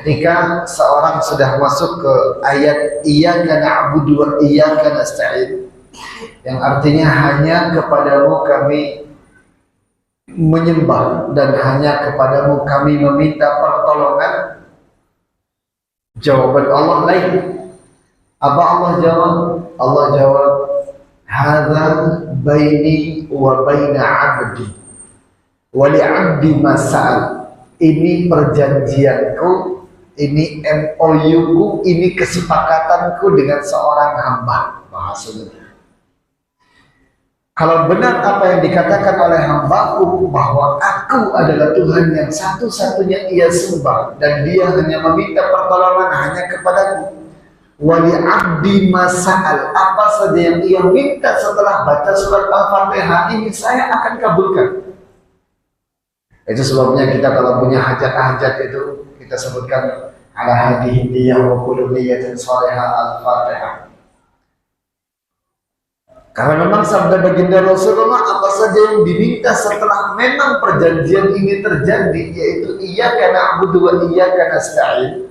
ketika seorang sudah masuk ke ayat iyyaka na'budu wa iyyaka nasta'in, yang artinya hanya kepadamu kami menyembah dan hanya kepadamu kami meminta pertolongan, jawaban Allah lain. Apa Allah jawab? Allah jawab, hadza baini wa baina 'abdi wa li 'abdi ma sa'al. Ini perjanjianku, ini MOU-ku, ini kesepakatanku dengan seorang hamba. Bahasanya, kalau benar apa yang dikatakan oleh hambaku bahwa aku adalah Tuhan yang satu-satunya ia sembah dan dia hanya meminta pertolongan hanya kepadaku, wali abdi masa'al, apa saja yang ia minta setelah baca surat Al-Fatihah ini saya akan kabulkan. Itu sebabnya kita kalau punya hajat-hajat itu kita sebutkan ala hadhihi niyyah wa kullu niyyatin shalihah Al-Fatihah. Karena memang sabda baginda Rasulullah, apa saja yang diminta setelah memang perjanjian ini terjadi, yaitu iyyaka na'budu wa iyyaka nasta'in.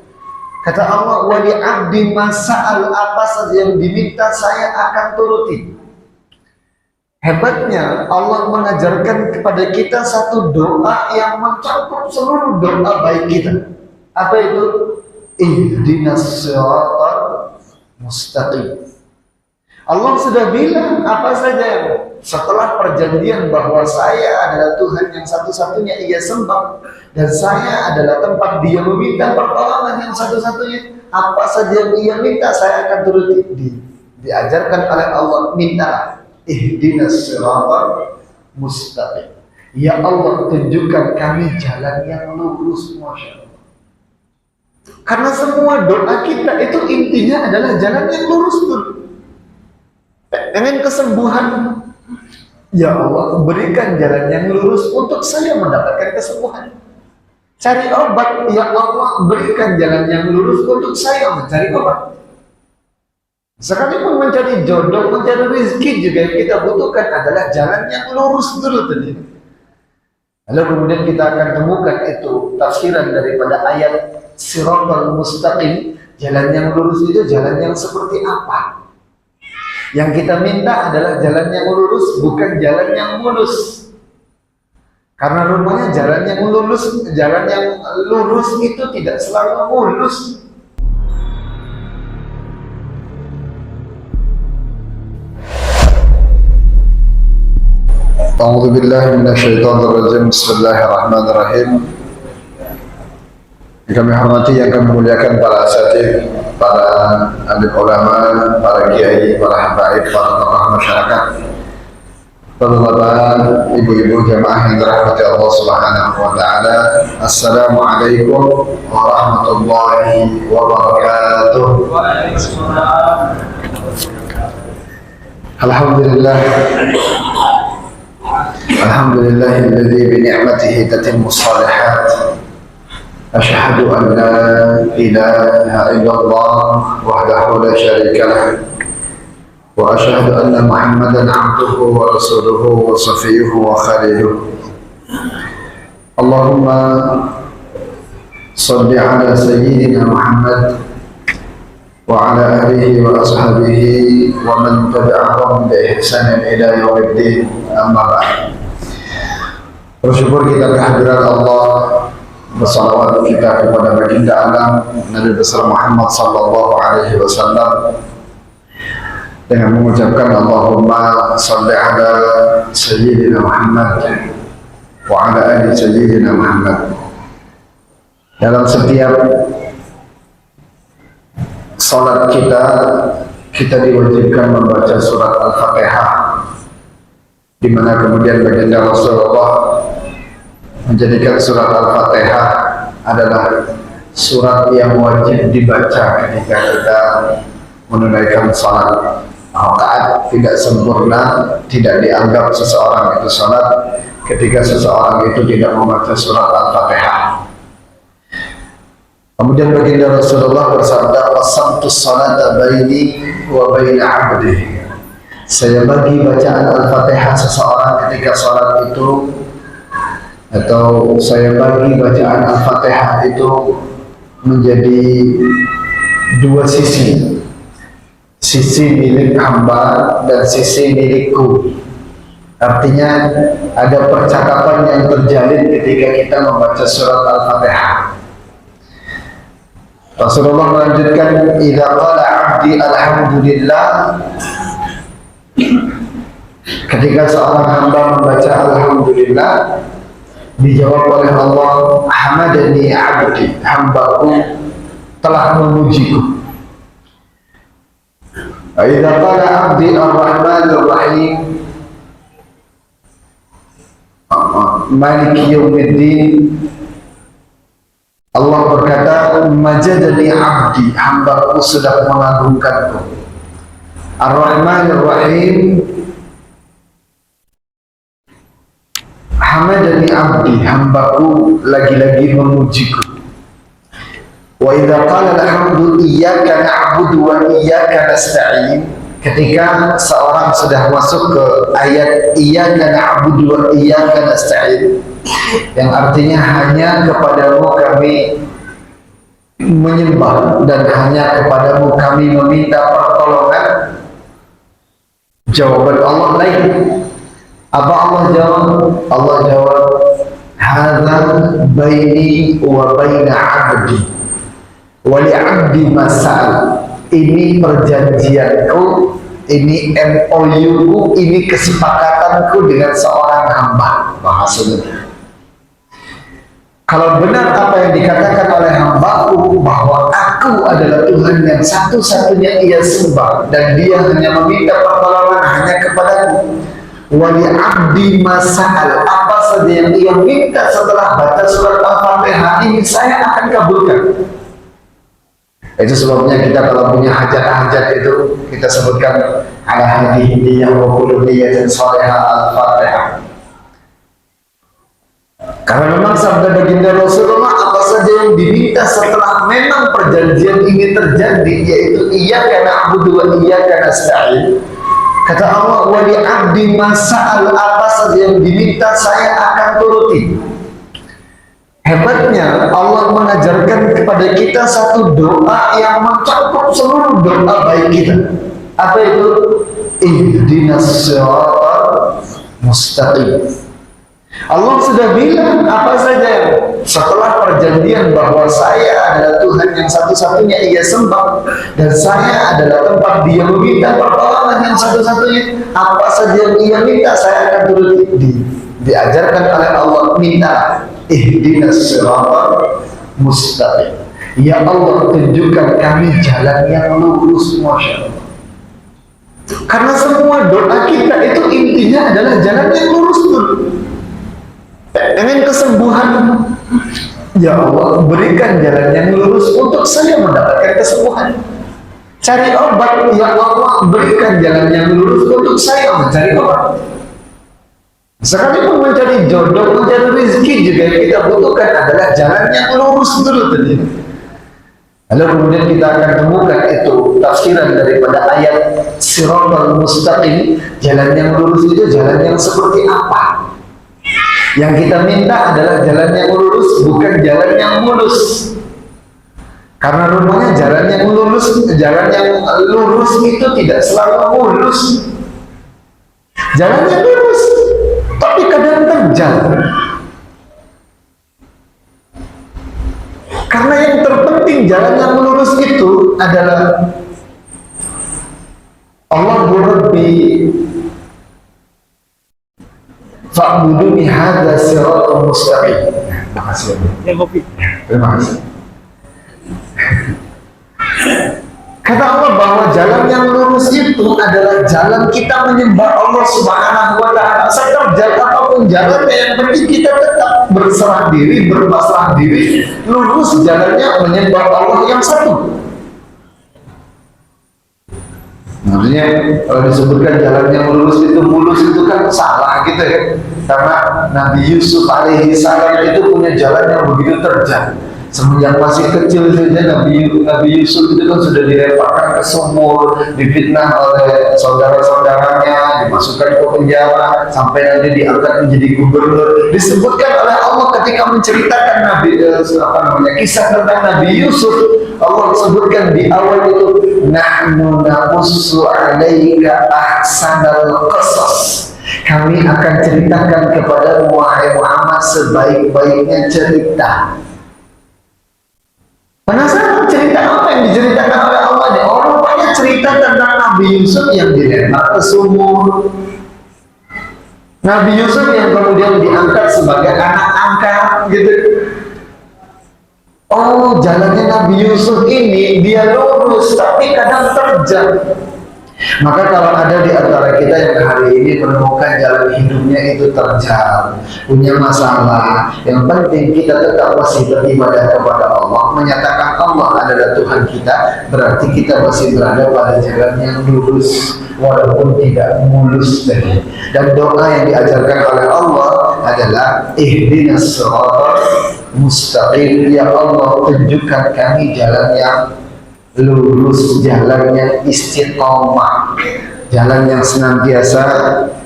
Kata Allah, wa li 'abdi masa'al, apa saja yang diminta saya akan turuti. Hebatnya Allah mengajarkan kepada kita satu doa yang mencakup seluruh doa baik kita. Apa itu? Ihdinas siratal mustaqim. Allah sudah bilang apa saja setelah perjanjian bahwa saya adalah Tuhan yang satu-satunya ia sembah dan saya adalah tempat dia meminta pertolongan yang satu-satunya. Apa saja yang ia minta saya akan turuti. Diajarkan oleh Allah, mintalah ihdinas siratal mustaqim. Ya Allah, tunjukkan kami jalan yang lurus. Masya Allah. Karena semua doa kita itu intinya adalah jalan yang lurus dulu. Dengan kesembuhan, ya Allah, berikan jalan yang lurus untuk saya mendapatkan kesembuhan. Cari obat, ya Allah, berikan jalan yang lurus untuk saya mencari obat. Sekalipun mencari jodoh, mencari rezeki juga yang kita butuhkan adalah jalan yang lurus dulu tadi. Lalu kemudian kita akan temukan itu tafsiran daripada ayat siratal mustaqim. Jalan yang lurus itu jalan yang seperti apa? Yang kita minta adalah jalan yang lurus, bukan jalan yang mulus. Karena rupanya jalan yang lurus itu tidak selalu mulus. A'udzu billahi minasyaitonir rajim. Bismillahirrahmanirrahim. Yang kami hormati, yang kami muliakan para asatidz, para alim ulama, para kiai, para habaib, para tokoh masyarakat, bapak-bapak, ibu-ibu jamaah yang dirahmati Allah Subhanahu wa taala. Assalamualaikum warahmatullahi wabarakatuh. Alhamdulillah. Alhamdulillahilladzi bi ni'matihi tatimmu shalihat. Asyhadu an la ilaha illallah wahdahu la syarika lah. Wa asyhadu anna Muhammadan 'abduhu wa rasuluhu wa safiyyuhu wa khaliluhu. Allahumma shalli ala sayyidina Muhammad wa ala alihi wa ashabihi wa man tabi'ahum bi ihsanin ila yaumiddin. Amma ba'd. Bersyukur kita kehadiran Allah, bersalawat kita kepada baginda alam Nabi besar Muhammad sallallahu alaihi wasallam dengan mengucapkan Allahumma shalli ala sayyidina Muhammad wa ala ali sayyidina Muhammad. Dalam setiap salat kita diwajibkan membaca surat Al-Fatihah, di mana kemudian baginda Rasulullah menjadikan surat Al-Fatihah adalah surat yang wajib dibaca ketika kita menunaikan salat. Rakaat tidak sempurna, tidak dianggap seseorang itu salat ketika seseorang itu tidak membaca surat Al-Fatihah. Kemudian baginda Rasulullah bersabda, "Qasamtu sholata baini wa baina 'abdi." Saya bagi bacaan Al-Fatihah seseorang ketika salat itu, atau saya bagi bacaan Al-Fatihah itu menjadi dua sisi. Sisi milik hamba dan sisi milikku. Artinya ada percakapan yang terjalin ketika kita membaca surat Al-Fatihah. Rasulullah melanjutkan, "Idza qala 'abdi alhamdulillah." Ketika seorang hamba membaca alhamdulillah, dijawab oleh Allah, "Hamadani 'abdi." Hambaku telah memujiku. Idza qala 'abdi ar-rahmanir rahim, Maliki yaumiddin, Allah berkata, "Majadani 'abdi." Hambaku sudah mengagungkanku. Ar-Rahmanir Rahim, hamadani 'abdi. Hambaku lagi-lagi memujiku. Wa idza qala alhamdu iyyaka na'budu wa iyyaka nasta'in. Ketika seorang sudah masuk ke ayat iyyaka na'budu wa iyyaka nasta'in, yang artinya hanya kepadamu kami menyembah dan hanya kepadamu kami meminta pertolongan, jawaban Allah lain. Apa Allah jawab? Allah jawab, "Hadza baini wa baina 'abdi wa li 'abdi ma sa'al." Ini perjanjianku, ini MOU-ku, ini kesepakatanku dengan seorang hamba. Bahasanya, kalau benar apa yang dikatakan oleh hambaku bahwa aku adalah Tuhan yang satu-satunya ia sembah dan dia hanya meminta pertolongan hanya kepadaku, wali abdi masal, apa saja yang ia minta setelah baca surat Al-Fatihah ini saya akan kabulkan. Itu sebabnya kita kalau punya hajat-hajat itu kita sebutkan ala hadhihi niyyah wa kullu niyyatin shalihah Al-Fatihah. Karena memang sabda baginda Rasulullah, apa saja yang diminta setelah memang perjanjian ini terjadi, yaitu iyyaka na'budu wa iyyaka nasta'in. Kata Allah, wa li 'abdi masal, apa saja yang diminta saya akan turuti. Hebatnya Allah mengajarkan kepada kita satu doa yang mencakup seluruh doa baik kita. Apa itu? Ihdinas siratal mustaqim. Allah sudah bilang apa saja setelah perjanjian bahwa saya adalah Tuhan yang satu-satunya ia sembah dan saya adalah tempat dia meminta pertolongan yang satu-satunya. Apa saja yang ia minta saya akan turuti. Diajarkan oleh Allah, minta ihdinas siratal mustaqim. Ya Allah, tunjukkan kami jalan yang lurus. Masya Allah. Karena semua doa kita itu intinya adalah jalan yang lurus dulu. Dengan kesembuhan, ya Allah, berikan jalan yang lurus untuk saya mendapatkan kesembuhan. Cari obat, ya Allah, berikan jalan yang lurus untuk saya mencari obat. Sekalipun mencari jodoh, mencari rezeki juga yang kita butuhkan adalah jalan yang lurus dulu tadi. Lalu kemudian kita akan temukan itu tafsiran daripada ayat siratal mustaqim. Jalan yang lurus itu jalan yang seperti apa? Yang kita minta adalah jalan yang lurus, bukan jalan yang mulus. Karena rupanya jalan yang lurus itu tidak selalu mulus. Jalan yang lurus, tapi kadang terjal. Karena yang terpenting jalan yang lurus itu adalah Allahu Rabbi fa'buduni hadza siratal mustaqim. Terima kasih. Terima kasih. Kata Allah bahwa jalan yang lurus itu adalah jalan kita menyembah Allah Subhanahu wa Ta'ala. Seterjal apapun jalannya, yang penting kita tetap berserah diri, berpasrah diri, lurus jalannya menyembah Allah yang satu. Maksudnya kalau disebutkan jalan yang lurus itu mulus itu kan salah gitu ya. Karena Nabi Yusuf alaihi salam itu punya jalan yang begitu terjal. Semenjak masih kecil saja Nabi Yusuf itu kan sudah dilemparkan ke sumur, difitnah oleh saudara-saudaranya, dimasukkan ke penjara, sampai nanti diangkat menjadi gubernur. Disebutkan oleh Allah ketika menceritakan kisah tentang Nabi Yusuf, Allah sebutkan di awal itu, nahnu naqussu 'alaika ahsanal qasas. Kami akan ceritakan kepada wahai Muhammad sebaik-baiknya cerita. Penasaran cerita apa yang diceritakan oleh Allah nih? Orang banyak cerita tentang Nabi Yusuf yang dilempar ke sumur, Nabi Yusuf yang kemudian diangkat sebagai anak angkat, gitu. Oh, jalannya Nabi Yusuf ini dia lurus, tapi kadang terjal. Maka kalau ada di antara kita yang hari ini menemukan jalan hidupnya itu terjal, punya masalah, yang penting kita tetap masih beribadah kepada Allah, menyatakan Allah adalah Tuhan kita, berarti kita masih berada pada jalan yang lurus, walaupun tidak mulus tadi. Dan doa yang diajarkan oleh Allah adalah ihdinas shiratal mustaqim, ya Allah tunjukkan kami jalan yang lurus, jalan yang istiqomah, jalan yang senantiasa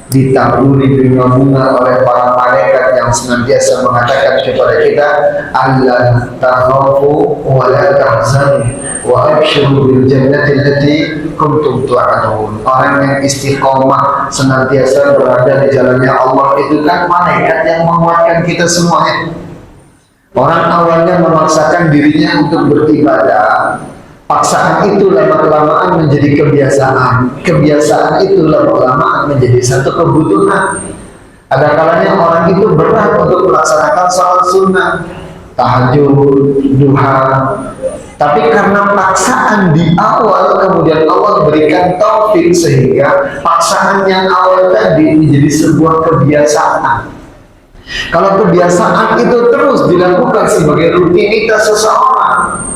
ditaburi bunga-bunga oleh para malaikat yang senantiasa mengatakan kepada kita, Allah takhafu wa la tahzanu wa abshiru bil jannati allati kuntum tu'adun. Orang yang istiqomah senantiasa berada di jalannya Allah itu kan malaikat yang menguatkan kita semuanya. Orang awalnya memaksakan dirinya untuk beribadah, paksaan itu lama-kelamaan menjadi kebiasaan. Kebiasaan itu lama-kelamaan menjadi satu kebutuhan. Ada kalanya orang itu berat untuk melaksanakan sholat sunnah, tahajud, duha. Tapi karena paksaan di awal, kemudian Allah berikan taufik sehingga paksaan yang awal tadi menjadi sebuah kebiasaan. Kalau kebiasaan itu terus dilakukan sebagai rutinitas seseorang,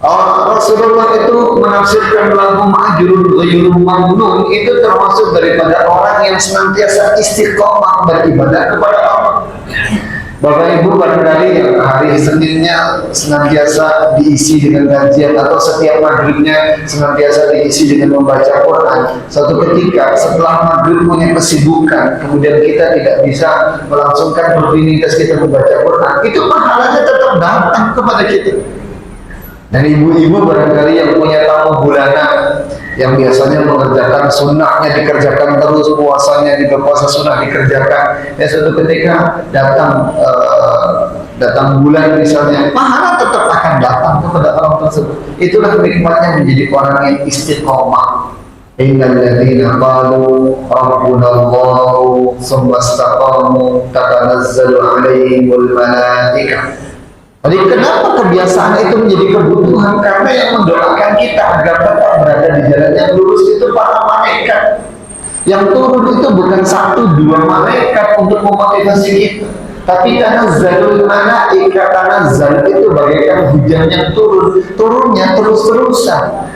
Rasulullah itu menafsirkan lagu ma'jurun ghairun mamnun itu termasuk daripada orang yang senantiasa istiqomah beribadah kepada Allah. Bapak Ibu barangkali yang hari Seninnya senantiasa diisi dengan kajian atau setiap maghribnya senantiasa diisi dengan membaca Quran. Suatu ketika setelah maghrib punya kesibukan, kemudian kita tidak bisa melangsungkan rutinitas kita membaca Quran, itu pahalanya tetap datang kepada kita. Dan ibu-ibu barangkali yang punya tamu bulanan, yang biasanya mengerjakan sunnahnya dikerjakan terus, puasanya di berpuasa sunnah dikerjakan, ya suatu ketika datang bulan misalnya, pahala tetap akan datang kepada orang tersebut. Itulah nikmatnya menjadi orang yang istiqomah. Innal ladzina qalu rabbuna Allah tsumma istaqamu tatanazzalu 'alaihimul malaikah. Jadi kenapa kebiasaan itu menjadi kebutuhan? Karena yang mendoakan kita agar tetap berada di jalan yang lurus itu para malaikat. Yang turun itu bukan satu dua malaikat untuk memotivasi kita, tapi tanazzalul malaika, tanazzal itu bagaikan hujan yang turunnya terus-terusan.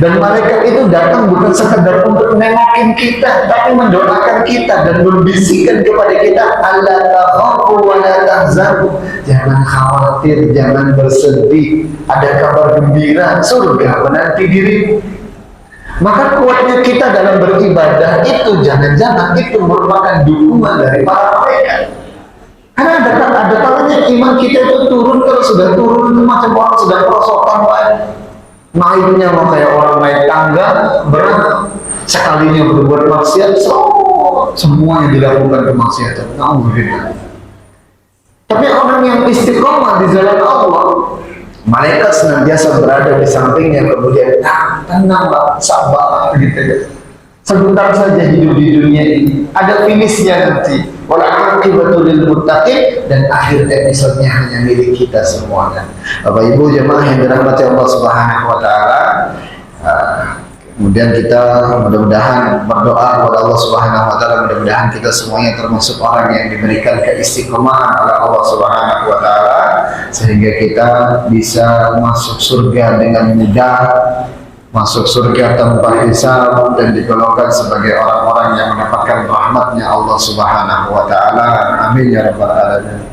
Dan malaikat itu datang bukan sekedar untuk nengokin kita, tapi mendoakan kita dan membisikkan kepada kita, alla takhafu wa la tahzanu. Jangan khawatir, jangan bersedih, ada kabar gembira, surga menanti dirimu. Maka kuatnya kita dalam beribadah itu jangan-jangan itu merupakan dukungan dari para malaikat. Karena ada kalanya iman kita itu turun, kalau sudah turun itu macam orang sudah perosotan banget. Naiknya mau kayak orang naik tangga berat, sekalinya berbuat maksiat, semua yang dilakukan kemaksiatan. Alhamdulillah. Tapi orang yang istiqomah di jalan Allah, malaikat senantiasa berada di sampingnya, kemudian tenanglah, sabar gitu ya. Sebentar saja hidup di dunia ini, ada finishnya nanti. Wal aqibatu lil muttaqin, dan akhir episodenya hanya milik kita semuanya. Bapak Ibu jemaah yang dirahmati Allah Subhanahu wa taala, kemudian kita mudah-mudahan berdoa kepada Allah Subhanahu wa taala, mudah-mudahan kita semuanya termasuk orang yang diberikan keistiqomahan oleh Allah Subhanahu wa taala sehingga kita bisa masuk surga dengan mudah, masuk surga tanpa hisab, dan digolongkan sebagai orang-orang yang mendapatkan rahmatnya Allah Subhanahu wa taala. Amin ya rabbal alamin.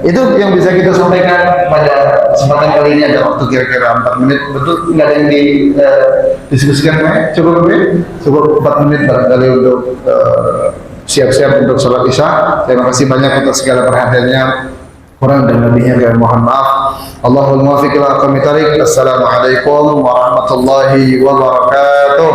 Itu yang bisa kita sampaikan pada kesempatan kali ini. Ada waktu kira-kira 4 menit. Betul nggak ada yang didiskusikan? Cukup ya? Cukup 4 menit barangkali untuk siap-siap untuk sholat isya. Terima kasih banyak atas segala perhatiannya. Kurang dan lebihnya kami mohon maaf. Allahul muwaffiq ila aqwamit thariq. Assalamualaikum warahmatullahi wabarakatuh.